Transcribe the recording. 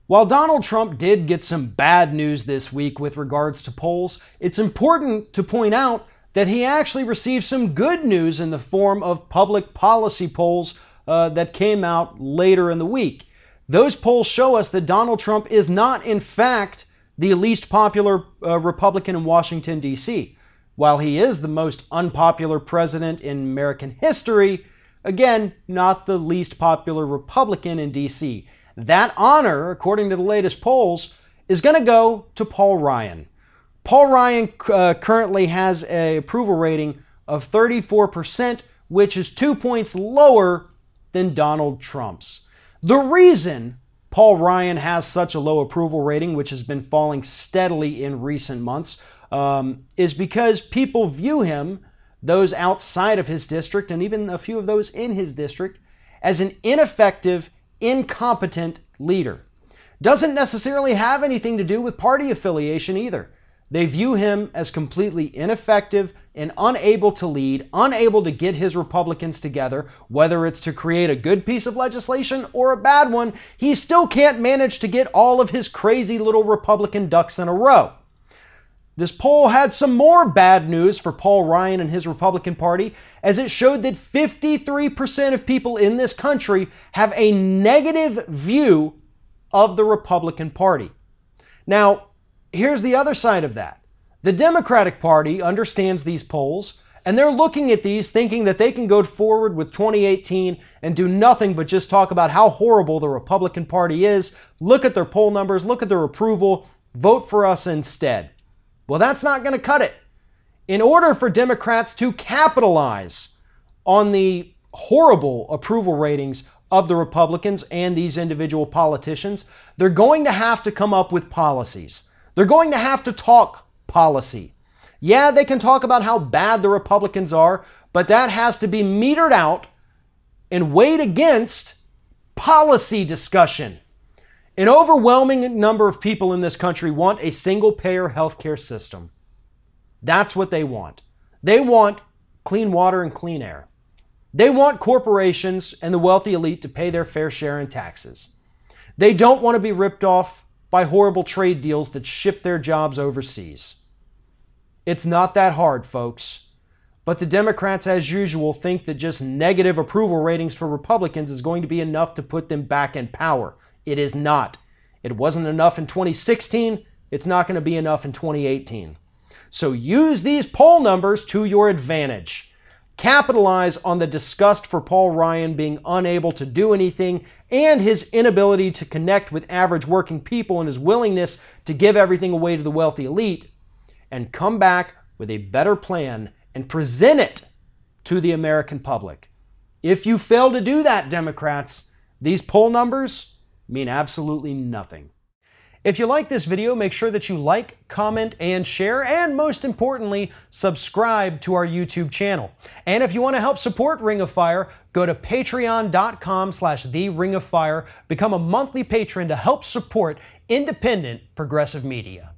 While Donald Trump did get some bad news this week with regards to polls, it's important to point out that he actually received some good news in the form of public policy polls that came out later in the week. Those polls show us that Donald Trump is not, in fact, the least popular Republican in Washington, D.C. While he is the most unpopular president in American history, again, not the least popular Republican in D.C. That honor, according to the latest polls, is going to go to Paul Ryan. Paul Ryan currently has an approval rating of 34%, which is 2 points lower than Donald Trump's. The reason Paul Ryan has such a low approval rating, which has been falling steadily in recent months, is because people view him, those outside of his district and even a few of those in his district, as an ineffective, incompetent leader. Doesn't necessarily have anything to do with party affiliation either. They view him as completely ineffective and unable to lead, unable to get his Republicans together, whether it's to create a good piece of legislation or a bad one. He still can't manage to get all of his crazy little Republican ducks in a row. This poll had some more bad news for Paul Ryan and his Republican Party, as it showed that 53% of people in this country have a negative view of the Republican Party. Now, here's the other side of that. The Democratic Party understands these polls, and they're looking at these thinking that they can go forward with 2018 and do nothing but just talk about how horrible the Republican Party is, look at their poll numbers, look at their approval, vote for us instead. Well, that's not going to cut it. In order for Democrats to capitalize on the horrible approval ratings of the Republicans and these individual politicians, they're going to have to come up with policies. They're going to have to talk policy. Yeah, they can talk about how bad the Republicans are, but that has to be metered out and weighed against policy discussion. An overwhelming number of people in this country want a single-payer healthcare system. That's what they want. They want clean water and clean air. They want corporations and the wealthy elite to pay their fair share in taxes. They don't want to be ripped off by horrible trade deals that ship their jobs overseas. It's not that hard, folks. But the Democrats, as usual, think that just negative approval ratings for Republicans is going to be enough to put them back in power. It is not. It wasn't enough in 2016. It's not going to be enough in 2018. So use these poll numbers to your advantage. Capitalize on the disgust for Paul Ryan being unable to do anything and his inability to connect with average working people and his willingness to give everything away to the wealthy elite, and come back with a better plan and present it to the American public. If you fail to do that, Democrats, these poll numbers mean absolutely nothing. If you like this video, make sure that you like, comment, and share, and most importantly, subscribe to our YouTube channel. And if you want to help support Ring of Fire, go to patreon.com/TheRingOfFire, become a monthly patron to help support independent progressive media.